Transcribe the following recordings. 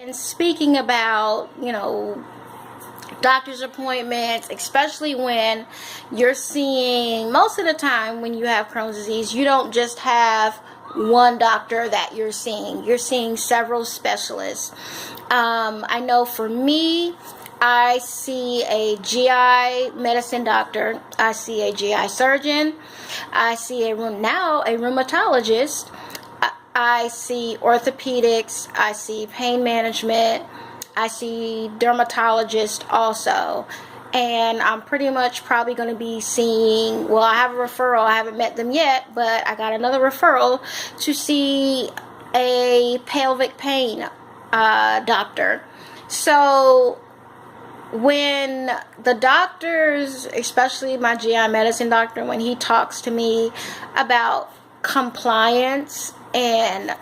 And speaking about, doctor's appointments, especially when you're seeing, most of the time when you have Crohn's disease, you don't just have one doctor that you're seeing several specialists. I know for me, I see a GI medicine doctor, I see a GI surgeon, I see a rheumatologist, I see orthopedics, I see pain management, I see dermatologists also. And I'm pretty much probably going to be seeing, well, I have a referral. I haven't met them yet, but I got another referral to see a pelvic pain doctor. So when the doctors, especially my GI medicine doctor, when he talks to me about compliance and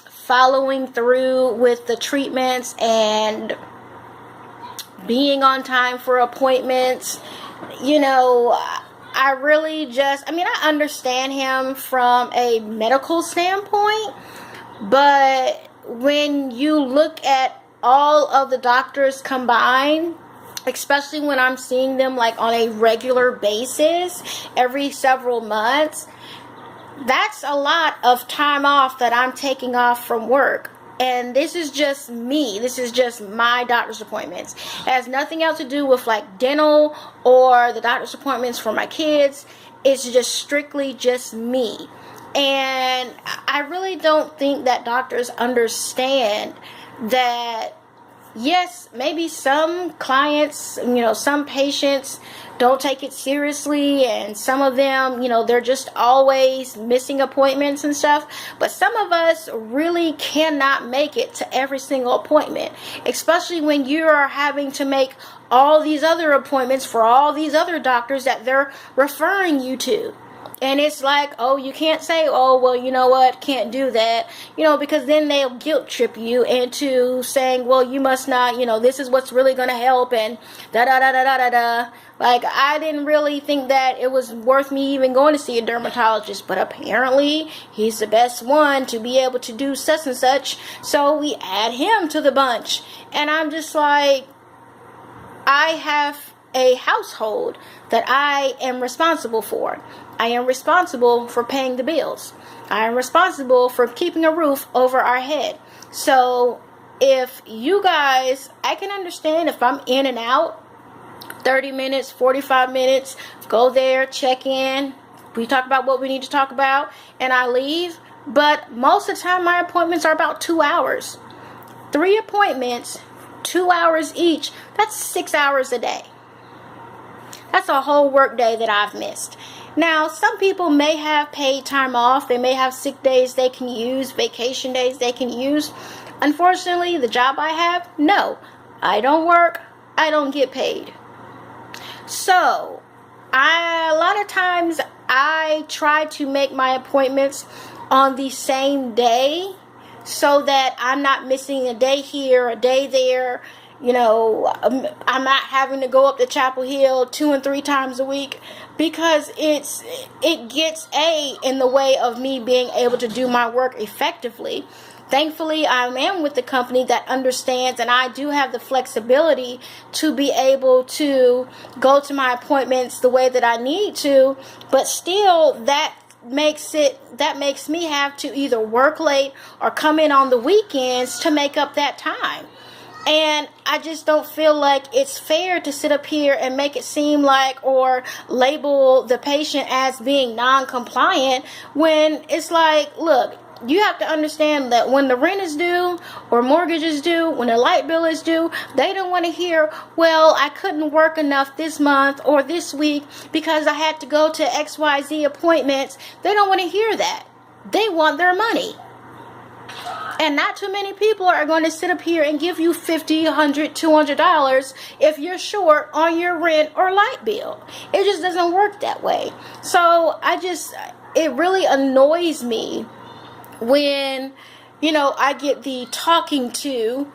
following through with the treatments and being on time for appointments, I really I understand him from a medical standpoint, but when you look at all of the doctors combined, especially when I'm seeing them like on a regular basis every several months, that's a lot of time off that I'm taking off from work. And this is just me. This is just my doctor's appointments. It has nothing else to do with like dental or the doctor's appointments for my kids. It's just strictly just me. And I really don't think that doctors understand that, yes, maybe some clients, some patients don't take it seriously, and some of them, they're just always missing appointments and stuff. But some of us really cannot make it to every single appointment, especially when you are having to make all these other appointments for all these other doctors that they're referring you to. And it's like, oh, you can't say, oh, well, you know what, can't do that, because then they'll guilt trip you into saying, well, you must not, this is what's really going to help, and da-da-da-da-da-da-da. Like, I didn't really think that it was worth me even going to see a dermatologist, but apparently he's the best one to be able to do such and such, so we add him to the bunch. And I'm just like, I have a household that I am responsible for. I am responsible for paying the bills. I am responsible for keeping a roof over our head. So if you guys, I can understand if I'm in and out, 30 minutes, 45 minutes, go there, check in, we talk about what we need to talk about, and I leave. But most of the time my appointments are about 2 hours. 3 appointments, 2 hours each, that's 6 hours a day. That's a whole work day that I've missed. Now, some people may have paid time off. They may have sick days they can use, vacation days they can use. Unfortunately, the job I have, no. I don't work. I don't get paid. So, a lot of times I try to make my appointments on the same day so that I'm not missing a day here, a day there. I'm not having to go up to Chapel Hill 2 and 3 times a week, because it gets in the way of me being able to do my work effectively. Thankfully, I am with the company that understands, and I do have the flexibility to be able to go to my appointments the way that I need to, but still that makes me have to either work late or come in on the weekends to make up that time. And I just don't feel like it's fair to sit up here and make it seem like, or label the patient as being non-compliant, when it's like, look, you have to understand that when the rent is due, or mortgage is due, when the light bill is due, they don't want to hear, well, I couldn't work enough this month or this week because I had to go to XYZ appointments. They don't want to hear that. They want their money. And not too many people are going to sit up here and give you $50, $100, $200 if you're short on your rent or light bill. It just doesn't work that way. So it really annoys me when, I get the talking to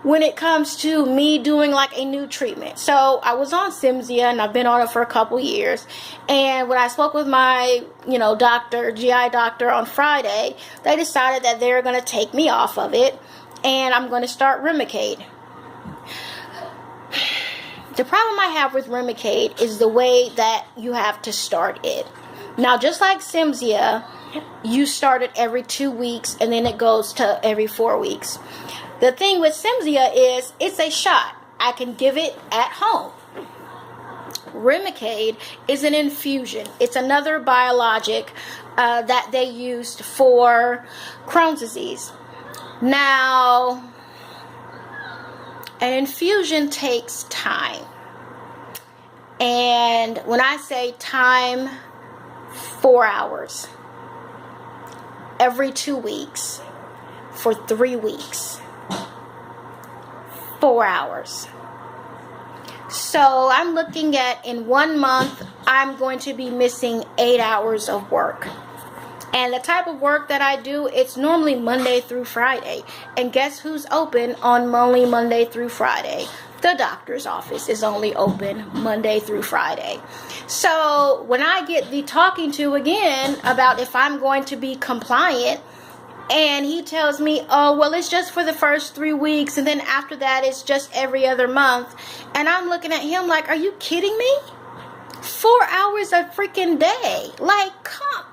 when it comes to me doing like a new treatment. So I was on Cimzia, and I've been on it for a couple years. And when I spoke with my, GI doctor on Friday, they decided that they're going to take me off of it. and I'm going to start Remicade. The problem I have with Remicade is the way that you have to start it. Now, just like Cimzia, you start it every 2 weeks and then it goes to every 4 weeks. The thing with Cimzia is it's a shot. I can give it at home. Remicade is an infusion. It's another biologic that they used for Crohn's disease. Now, an infusion takes time. And when I say time, 4 hours. Every 2 weeks for 3 weeks. 4 hours. So I'm looking at, in 1 month, I'm going to be missing 8 hours of work. And the type of work that I do, it's normally Monday through Friday. And guess who's open on only Monday through Friday? The doctor's office is only open Monday through Friday. So when I get the talking to again about if I'm going to be compliant, and he tells me, oh, well, it's just for the first 3 weeks, and then after that, it's just every other month. And I'm looking at him like, are you kidding me? 4 hours a freaking day. Like, come.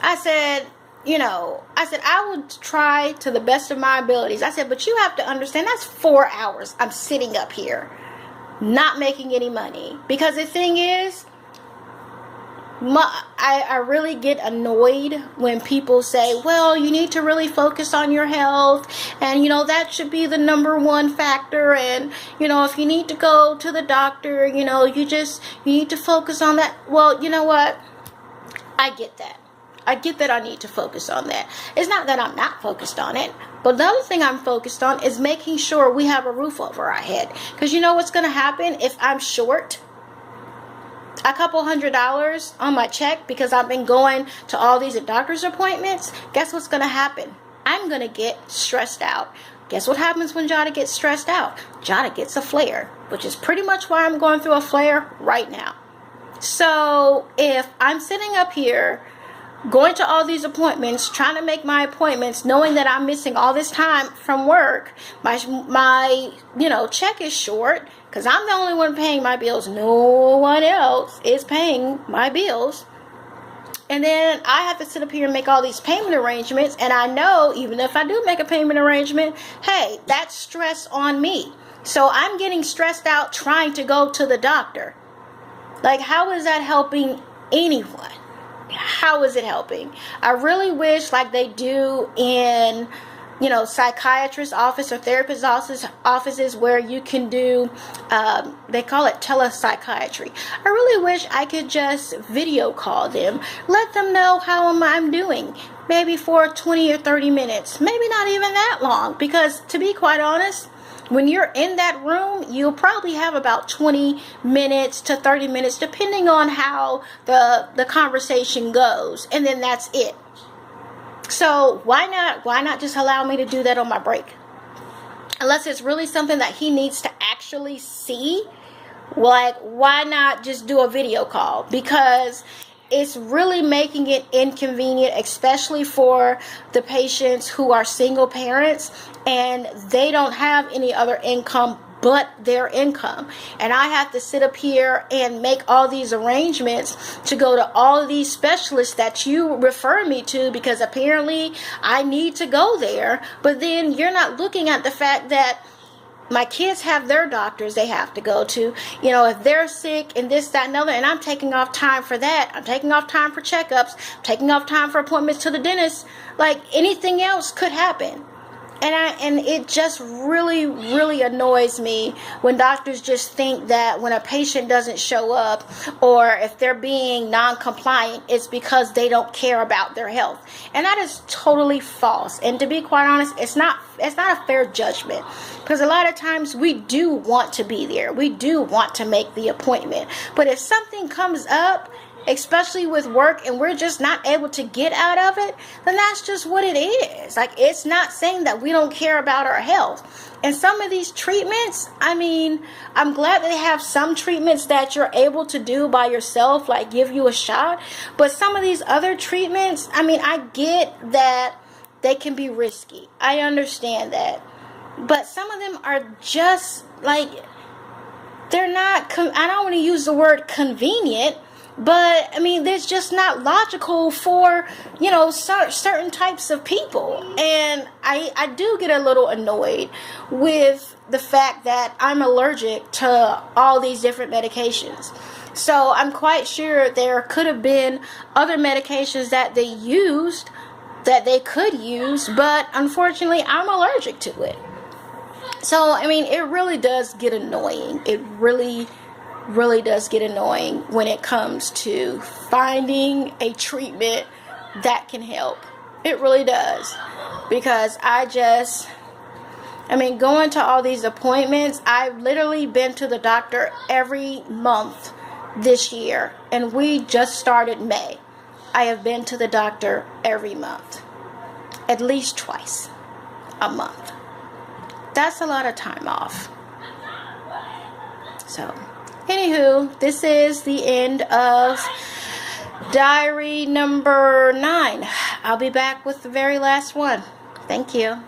I said, I would try to the best of my abilities. I said, but you have to understand, that's 4 hours I'm sitting up here, not making any money. Because the thing is, I really get annoyed when people say, well, you need to really focus on your health, and that should be the number one factor, and if you need to go to the doctor, you need to focus on that. Well, you know what, I get that. I need to focus on that. It's not that I'm not focused on it, but the other thing I'm focused on is making sure we have a roof over our head. Because you know what's going to happen if I'm short a couple $100 on my check because I've been going to all these doctor's appointments? Guess what's going to happen? I'm going to get stressed out. Guess what happens when Jada gets stressed out? Jada gets a flare, which is pretty much why I'm going through a flare right now. So if I'm sitting up here going to all these appointments, trying to make my appointments, knowing that I'm missing all this time from work, my check is short because I'm the only one paying my bills. No one else is paying my bills. And then I have to sit up here and make all these payment arrangements. And I know even if I do make a payment arrangement, hey, that's stress on me. So I'm getting stressed out trying to go to the doctor. Like, how is that helping anyone? How is it helping? I really wish, like they do in, psychiatrist office or therapist offices where you can do, they call it telepsychiatry. I really wish I could just video call them, let them know how I'm doing, maybe for 20 or 30 minutes, maybe not even that long, because to be quite honest, when you're in that room, you'll probably have about 20 minutes to 30 minutes, depending on how the conversation goes. And then that's it. So why not just allow me to do that on my break? Unless it's really something that he needs to actually see. Like, why not just do a video call? Because it's really making it inconvenient, especially for the patients who are single parents and they don't have any other income but their income. And I have to sit up here and make all these arrangements to go to all of these specialists that you refer me to because apparently I need to go there. But then you're not looking at the fact that my kids have their doctors they have to go to, if they're sick and this, that, and other, and I'm taking off time for that. I'm taking off time for checkups, taking off time for appointments to the dentist. Like, anything else could happen. And it just really, really annoys me when doctors just think that when a patient doesn't show up or if they're being non-compliant, it's because they don't care about their health. And that is totally false. And to be quite honest, it's not a fair judgment. Because a lot of times we do want to be there. We do want to make the appointment. But if something comes up, especially with work, and we're just not able to get out of it, then that's just what it is. Like, it's not saying that we don't care about our health. And some of these treatments, I'm glad they have some treatments that you're able to do by yourself, like give you a shot. But some of these other treatments, I get that they can be risky. I understand that. But some of them are just like, they're not, I don't want to use the word convenient, but I mean, there's just not logical for, certain types of people. And I do get a little annoyed with the fact that I'm allergic to all these different medications. So I'm quite sure there could have been other medications that they used that they could use, but unfortunately I'm allergic to it. So, I mean, it really does get annoying. It really, really does get annoying when it comes to finding a treatment that can help. It really does. Because going to all these appointments, I've literally been to the doctor every month this year. And we just started May. I have been to the doctor every month. At least twice a month. That's a lot of time off. So, anywho, this is the end of diary number 9. I'll be back with the very last one. Thank you.